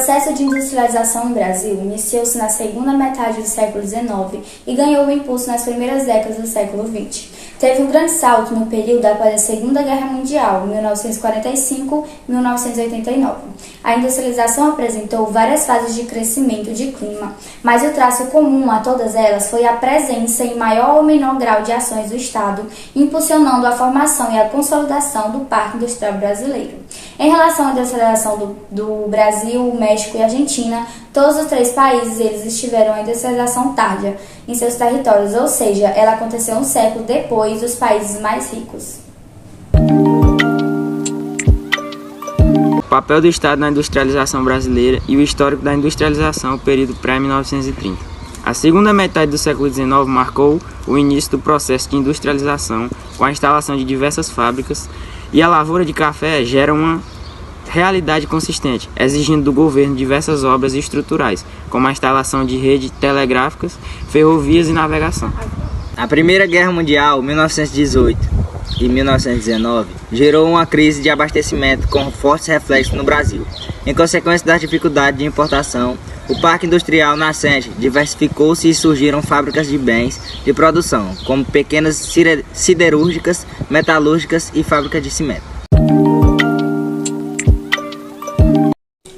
processo de industrialização no Brasil iniciou-se na segunda metade do século XIX e ganhou impulso nas primeiras décadas do século XX. Teve um grande salto no período após a Segunda Guerra Mundial, 1945-1989. A industrialização apresentou várias fases de crescimento de clima, mas o traço comum a todas elas foi a presença em maior ou menor grau de ações do Estado, impulsionando a formação e a consolidação do Parque Industrial Brasileiro. Em relação à industrialização do Brasil, México e Argentina, todos os três países eles tiveram a industrialização tardia em seus territórios, ou seja, ela aconteceu um século depois dos países mais ricos. O papel do Estado na industrialização brasileira e o histórico da industrialização, período pré-1930. A segunda metade do século XIX marcou o início do processo de industrialização com a instalação de diversas fábricas, e a lavoura de café gera uma realidade consistente, exigindo do governo diversas obras estruturais, como a instalação de redes telegráficas, ferrovias e navegação. A Primeira Guerra Mundial, 1918 e 1919, gerou uma crise de abastecimento com fortes reflexos no Brasil. Em consequência das dificuldades de importação, o parque industrial nascente diversificou-se e surgiram fábricas de bens de produção, como pequenas siderúrgicas, metalúrgicas e fábricas de cimento.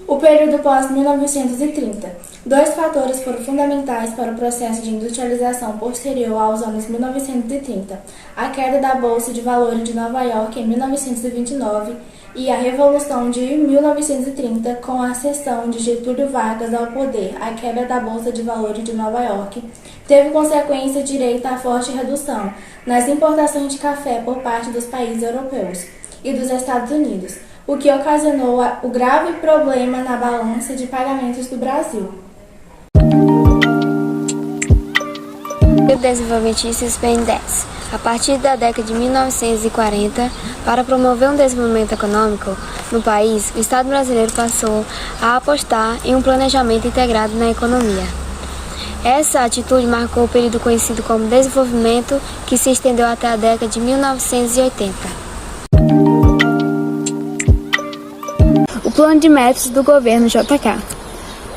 O período pós-1930. Dois fatores foram fundamentais para o processo de industrialização posterior aos anos 1930, a queda da Bolsa de Valores de Nova York em 1929 e a Revolução de 1930 com a ascensão de Getúlio Vargas ao poder. A queda da Bolsa de Valores de Nova York teve consequência direta à forte redução nas importações de café por parte dos países europeus e dos Estados Unidos, o que ocasionou o grave problema na balança de pagamentos do Brasil. O desenvolvimentistas BNDES. A partir da década de 1940, para promover um desenvolvimento econômico no país, o Estado brasileiro passou a apostar em um planejamento integrado na economia. Essa atitude marcou o período conhecido como desenvolvimento, que se estendeu até a década de 1980. O plano de metas do governo JK.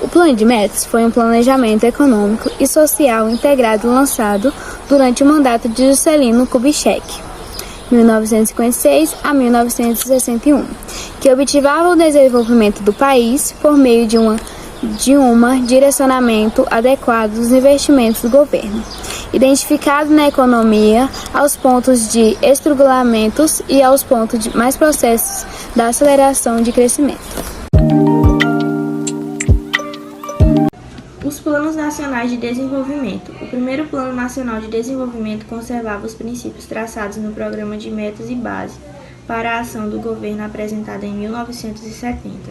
O plano de metas foi um planejamento econômico e social integrado lançado durante o mandato de Juscelino Kubitschek, 1956 a 1961, que objetivava o desenvolvimento do país por meio de um direcionamento adequado dos investimentos do governo, identificado na economia aos pontos de estrangulamentos e aos pontos de mais processos da aceleração de crescimento. Os Planos Nacionais de Desenvolvimento. O primeiro Plano Nacional de Desenvolvimento conservava os princípios traçados no Programa de Metas e Base para a Ação do Governo apresentado em 1970.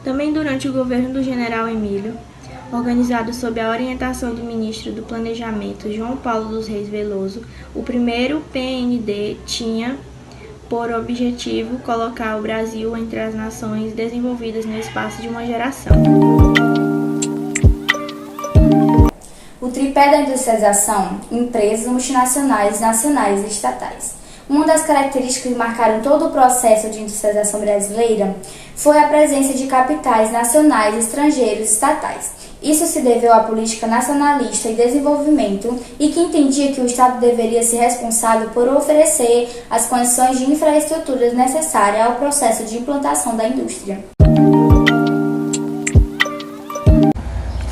Também durante o governo do General Emílio, organizado sob a orientação do ministro do Planejamento, João Paulo dos Reis Veloso, o primeiro PND tinha por objetivo colocar o Brasil entre as nações desenvolvidas no espaço de uma geração. O tripé da industrialização: empresas multinacionais, nacionais e estatais. Uma das características que marcaram todo o processo de industrialização brasileira foi a presença de capitais nacionais, estrangeiros e estatais. Isso se deveu à política nacionalista e desenvolvimento e que entendia que o Estado deveria ser responsável por oferecer as condições de infraestruturas necessárias ao processo de implantação da indústria.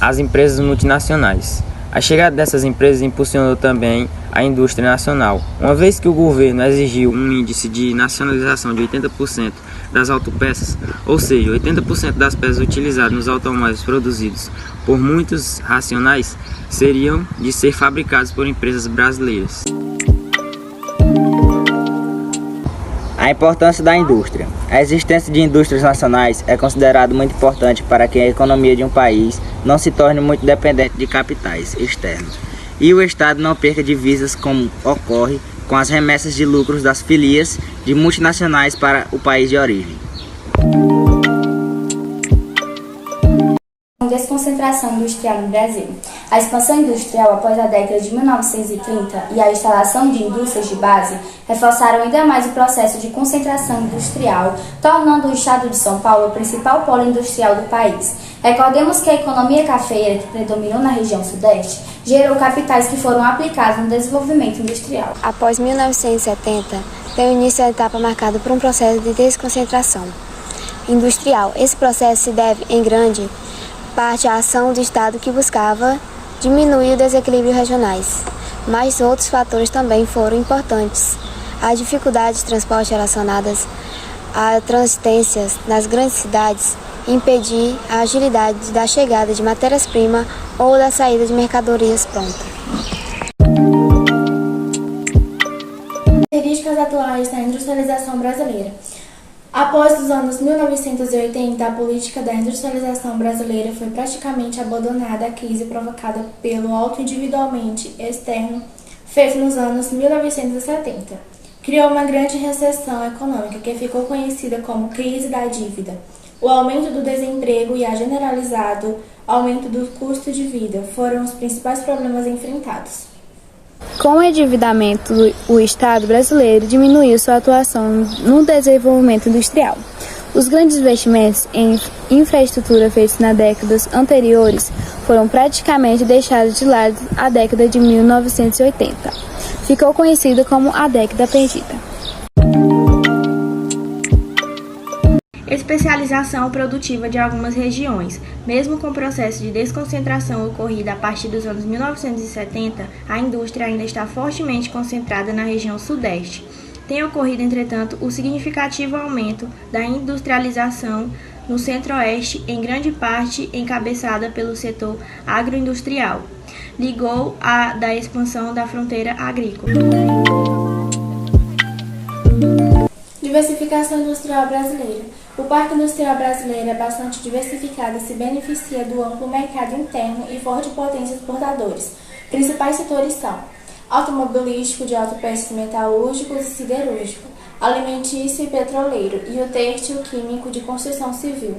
As empresas multinacionais. A chegada dessas empresas impulsionou também a indústria nacional, uma vez que o governo exigiu um índice de nacionalização de 80% das autopeças, ou seja, 80% das peças utilizadas nos automóveis produzidos por muitos nacionais seriam de ser fabricados por empresas brasileiras. A importância da indústria. A existência de indústrias nacionais é considerada muito importante para que a economia de um país não se torne muito dependente de capitais externos e o Estado não perca divisas, como ocorre com as remessas de lucros das filias de multinacionais para o país de origem. desconcentração industrial no Brasil. A expansão industrial após a década de 1930 e a instalação de indústrias de base reforçaram ainda mais o processo de concentração industrial, tornando o estado de São Paulo o principal polo industrial do país. Recordemos que a economia cafeeira que predominou na região sudeste gerou capitais que foram aplicados no desenvolvimento industrial. Após 1970, deu início à etapa marcada por um processo de desconcentração industrial. Esse processo se deve, em grande parte, à ação do Estado que buscava diminuir os desequilíbrios regionais. Mas outros fatores também foram importantes. As dificuldades de transporte relacionadas a transitências nas grandes cidades impedir a agilidade da chegada de matérias-primas ou da saída de mercadorias prontas. Características atuais da industrialização brasileira. Após os anos 1980, a política da industrialização brasileira foi praticamente abandonada à crise provocada pelo auto-individualmente externo feito nos anos 1970. Criou uma grande recessão econômica que ficou conhecida como crise da dívida. O aumento do desemprego e a generalizado aumento do custo de vida foram os principais problemas enfrentados. Com o endividamento, o Estado brasileiro diminuiu sua atuação no desenvolvimento industrial. Os grandes investimentos em infraestrutura feitos nas décadas anteriores foram praticamente deixados de lado na década de 1980. Ficou conhecida como a década perdida. Especialização produtiva de algumas regiões. Mesmo com o processo de desconcentração ocorrido a partir dos anos 1970, a indústria ainda está fortemente concentrada na região sudeste. Tem ocorrido, entretanto, o significativo aumento da industrialização no centro-oeste, em grande parte encabeçada pelo setor agroindustrial. Ligou a da expansão da fronteira agrícola. Diversificação industrial brasileira. O parque industrial brasileiro é bastante diversificado e se beneficia do amplo mercado interno e forte potência exportadores. Principais setores são automobilístico, de autopeças metalúrgicos e siderúrgico, alimentício e petroleiro, e o têxtil químico de construção civil.